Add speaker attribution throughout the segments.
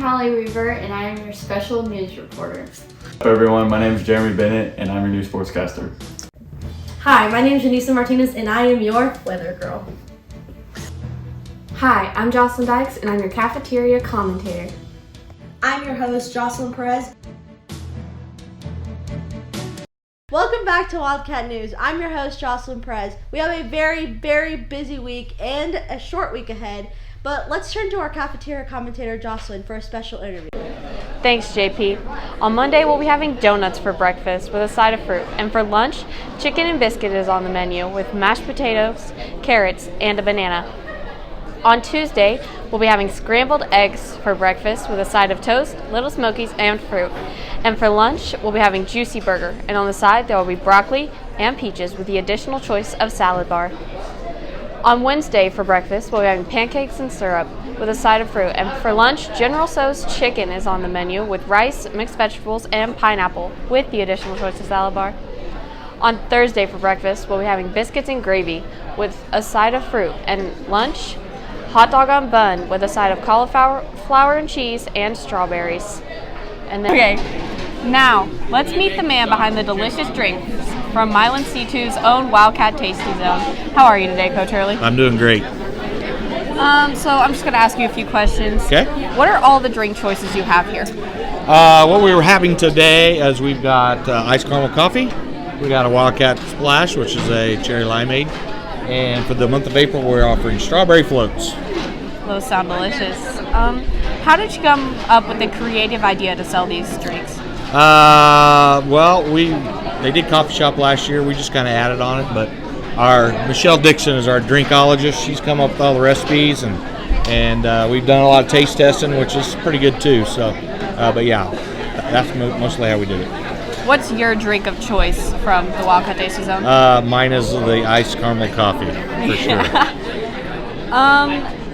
Speaker 1: Hallie and I am your special news reporter.
Speaker 2: Hello everyone, my name is Jeremy Bennett and I'm your new sportscaster.
Speaker 3: Hi, my name is Janissa Martinez and I am your weather girl.
Speaker 4: Hi, I'm Jocelyn and I'm your cafeteria commentator.
Speaker 5: I'm your host, Jocelyn Perez.
Speaker 3: Welcome back to Wildcat News. I'm your host, Jocelyn Perez. We have a very, very busy week and a short week ahead, but let's turn to our cafeteria commentator, Jocelyn, for a special interview.
Speaker 6: Thanks, JP. On Monday, we'll be having donuts for breakfast with a side of fruit, and for lunch, chicken and biscuit is on the menu with mashed potatoes, carrots, and a banana. On Tuesday, we'll be having scrambled eggs for breakfast with a side of toast, Little Smokies, and fruit. And for lunch, we'll be having juicy burger, and on the side there will be broccoli and peaches with the additional choice of salad bar. On Wednesday for breakfast, we'll be having pancakes and syrup with a side of fruit, and for lunch, General Tso's chicken is on the menu with rice, mixed vegetables, and pineapple with the additional choice of salad bar. On Thursday for breakfast, we'll be having biscuits and gravy with a side of fruit, and lunch, hot dog on bun with a side of cauliflower, flour and cheese, and strawberries. And then Okay, now let's meet the man behind the delicious drinks from Milan C2's own Wildcat Tasty Zone. How are you today, Coach Hurley?
Speaker 7: I'm doing great.
Speaker 6: So I'm just going to ask you a few questions.
Speaker 7: Okay.
Speaker 6: What are all the drink choices you have here?
Speaker 7: What we were having today is we've got iced caramel coffee. We got a Wildcat Splash, which is a cherry limeade. And for the month of April, we're offering strawberry floats.
Speaker 6: Those sound delicious. How did you come up with the creative idea to sell these drinks?
Speaker 7: Well, they did coffee shop last year. We just kind of added on it, but our Michelle Dixon is our drinkologist. She's come up with all the recipes, and we've done a lot of taste testing, which is pretty good too. So, but yeah, that's mostly how we did it.
Speaker 6: What's your drink of choice from the Wildcat Tasty Zone?
Speaker 7: Mine is the iced caramel coffee, for sure.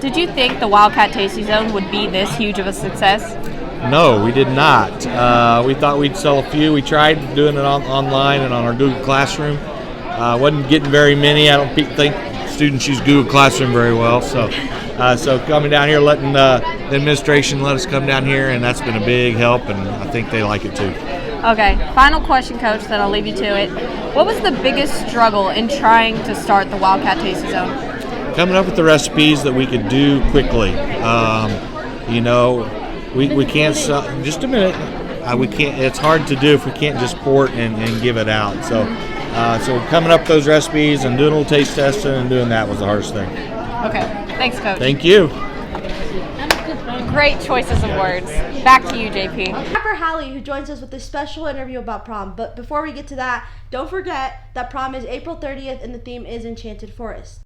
Speaker 6: Did you think the Wildcat Tasty Zone would be this huge of a success?
Speaker 7: No, we did not. We thought we'd sell a few. We tried doing it online and on our Google Classroom. Wasn't getting very many. I don't think students use Google Classroom very well. So coming down here, letting the administration let us come down here, and that's been a big help, and I think they like it too.
Speaker 6: Okay, final question, Coach, then I'll leave you to it. What was the biggest struggle in trying to start the Wildcat Tasty Zone?
Speaker 7: Coming up with the recipes that we could do quickly. We can't sell, just a minute. We can't. It's hard to do if we can't just pour it and give it out. So coming up with those recipes and doing a little taste testing and doing that was the hardest thing.
Speaker 6: Okay, thanks, Coach.
Speaker 7: Thank you.
Speaker 6: Great choices of words. Back to you, JP.
Speaker 3: For Hallie, who joins us with a special interview about prom. But before we get to that, don't forget that prom is April 30th and the theme is Enchanted Forest.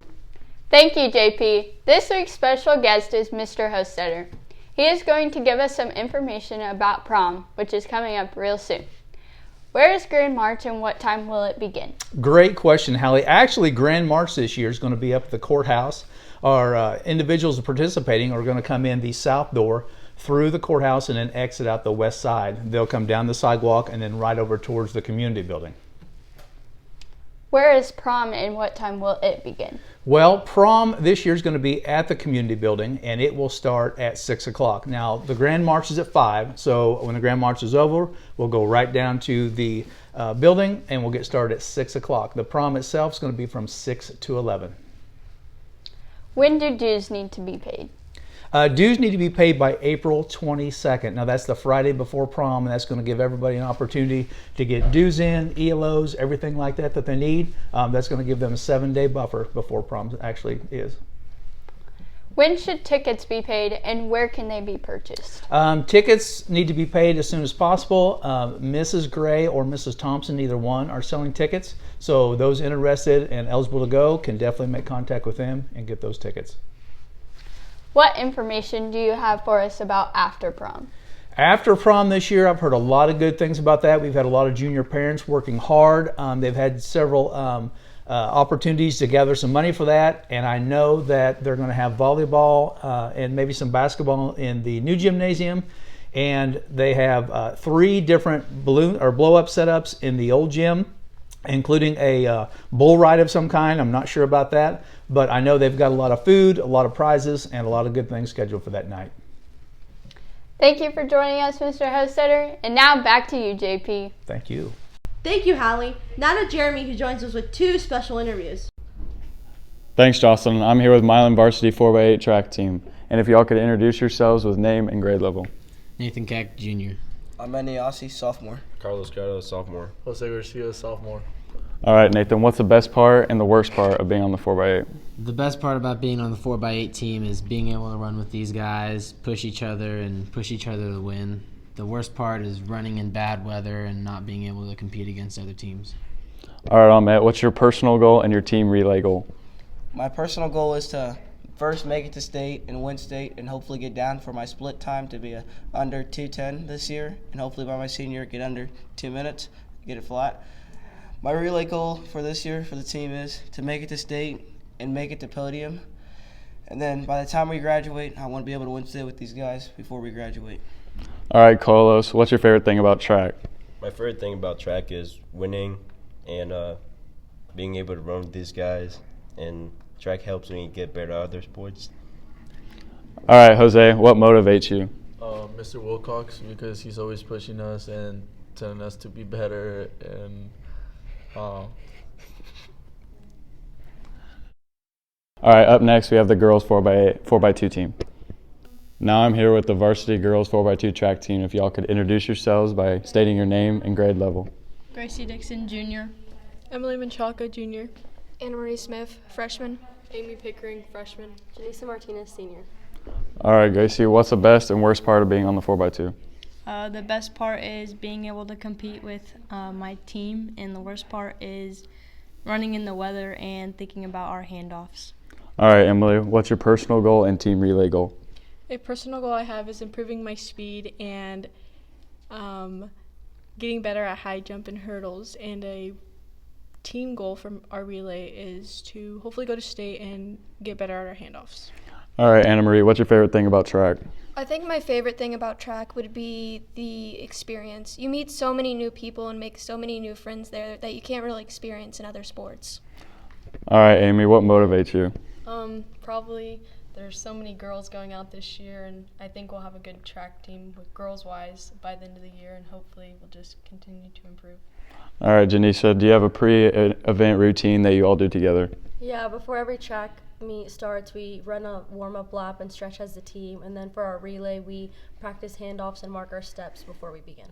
Speaker 1: Thank you, JP. This week's special guest is Mr. Hostetter. He is going to give us some information about prom, which is coming up real soon. Where is Grand March and what time will it begin?
Speaker 8: Great question, Hallie. Actually, Grand March this year is going to be up at the courthouse. Our individuals participating are going to come in the south door through the courthouse and then exit out the west side. They'll come down the sidewalk and then right over towards the community building.
Speaker 1: Where is prom and what time will it begin?
Speaker 8: Well, prom this year is going to be at the community building and it will start at 6 o'clock. Now, the Grand March is at 5, so when the Grand March is over, we'll go right down to the building and we'll get started at 6 o'clock. The prom itself is going to be from 6 to 11.
Speaker 1: When do dues need to be paid?
Speaker 8: Dues need to be paid by April 22nd. Now that's the Friday before prom, and that's going to give everybody an opportunity to get dues in, ELOs, everything like that they need. That's going to give them a 7-day buffer before prom actually is.
Speaker 1: When should tickets be paid and where can they be purchased?
Speaker 8: Tickets need to be paid as soon as possible. Mrs. Gray or Mrs. Thompson, either one, are selling tickets. So those interested and eligible to go can definitely make contact with them and get those tickets.
Speaker 1: What information do you have for us about after prom?
Speaker 8: After prom this year, I've heard a lot of good things about that. We've had a lot of junior parents working hard. They've had several opportunities to gather some money for that, and I know that they're going to have volleyball and maybe some basketball in the new gymnasium, and they have 3 different balloon or blow-up setups in the old gym, including a bull ride of some kind. I'm not sure about that, but I know they've got a lot of food, a lot of prizes, and a lot of good things scheduled for that night.
Speaker 1: Thank you for joining us, Mr. Hostetter. And now back to you, JP.
Speaker 8: Thank you.
Speaker 3: Thank you, Hallie. Now to Jeremy, who joins us with 2 special interviews.
Speaker 2: Thanks, Jocelyn. I'm here with Milan Varsity 4x8 track team. And if y'all could introduce yourselves with name and grade level.
Speaker 9: Nathan Keck, Jr.
Speaker 10: Bennett, sophomore.
Speaker 11: Carlos Gato, sophomore.
Speaker 12: Jose Garcia, sophomore.
Speaker 2: All right, Nathan, what's the best part and the worst part of being on the 4x8?
Speaker 9: The best part about being on the 4x8 team is being able to run with these guys, push each other, and push each other to win. The worst part is running in bad weather and not being able to compete against other teams.
Speaker 2: All right, Ahmet, what's your personal goal and your team relay goal?
Speaker 10: My personal goal is to first make it to state and win state and hopefully get down for my split time to be under 2:10 this year, and hopefully by my senior year get under 2 minutes, get it flat. My relay goal for this year for the team is to make it to state and make it to podium. And then by the time we graduate, I want to be able to win state with these guys before we graduate.
Speaker 2: All right, Carlos, what's your favorite thing about track?
Speaker 11: My favorite thing about track is winning and being able to run with these guys. And track helps me get better at other sports.
Speaker 2: All right, Jose, what motivates you?
Speaker 12: Mr. Wilcox, because he's always pushing us and telling us to be better. And
Speaker 2: all right, up next we have the girls 4x2 team. Now I'm here with the varsity girls 4x2 track team. If y'all could introduce yourselves by stating your name and grade level.
Speaker 13: Gracie Dixon, Jr.
Speaker 14: Emily Menchaca, Jr.
Speaker 15: Anna Marie Smith, freshman.
Speaker 14: Amy Pickering, freshman.
Speaker 16: Janissa Martinez, senior.
Speaker 2: All right, Gracie, what's the best and worst part of being on the 4x2?
Speaker 13: The best part is being able to compete with my team, and the worst part is running in the weather and thinking about our handoffs.
Speaker 2: All right, Emily, what's your personal goal and team relay goal?
Speaker 14: A personal goal I have is improving my speed and getting better at high jump and hurdles, and a team goal from our relay is to hopefully go to state and get better at our handoffs.
Speaker 2: All right, Anna Marie, what's your favorite thing about track?
Speaker 15: I think my favorite thing about track would be the experience. You meet so many new people and make so many new friends there that you can't really experience in other sports.
Speaker 2: All right, Amy, what motivates you?
Speaker 14: Probably there's so many girls going out this year, and I think we'll have a good track team with girls-wise by the end of the year, and hopefully we'll just continue to improve.
Speaker 2: All right, Janissa, do you have a pre-event routine that you all do together?
Speaker 16: Yeah, before every track meet starts, we run a warm-up lap and stretch as a team, and then for our relay, we practice handoffs and mark our steps before we begin.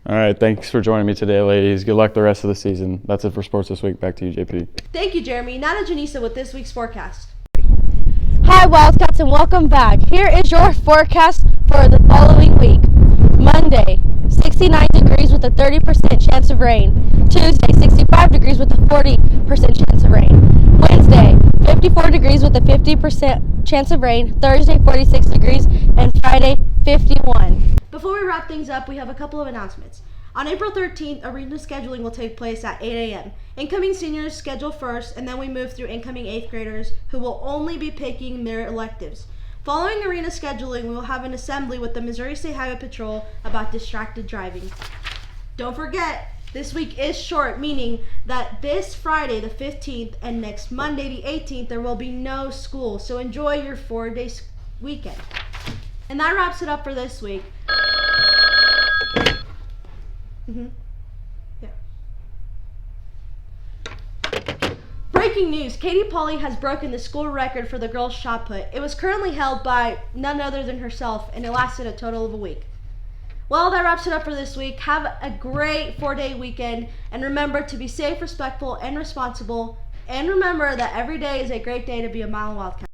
Speaker 2: All right, thanks for joining me today, ladies. Good luck the rest of the season. That's it for Sports This Week. Back to you, JP.
Speaker 3: Thank you, Jeremy. Now to Janissa with this week's forecast. Hi, Wildcats, and welcome back. Here is your forecast for the following week. Monday, 69 degrees with a 30% chance of rain. Tuesday, 65 degrees with a 40% chance of rain. Wednesday, 54 degrees with a 50% chance of rain. Thursday, 46 degrees. And Friday, 51. Before we wrap things up, we have a couple of announcements. On April 13th, arena scheduling will take place at 8 a.m. Incoming seniors schedule first, and then we move through incoming 8th graders who will only be picking their electives. Following arena scheduling, we will have an assembly with the Missouri State Highway Patrol about distracted driving. Don't forget, this week is short, meaning that this Friday, the 15th, and next Monday, the 18th, there will be no school. So enjoy your 4-day weekend. And that wraps it up for this week. Yeah. Breaking news, Katie Pauley has broken the school record for the girls' shot put. It was currently held by none other than herself, and it lasted a total of a week. Well, that wraps it up for this week. Have a great 4-day weekend, and remember to be safe, respectful, and responsible. And remember that every day is a great day to be a Milan Wildcat.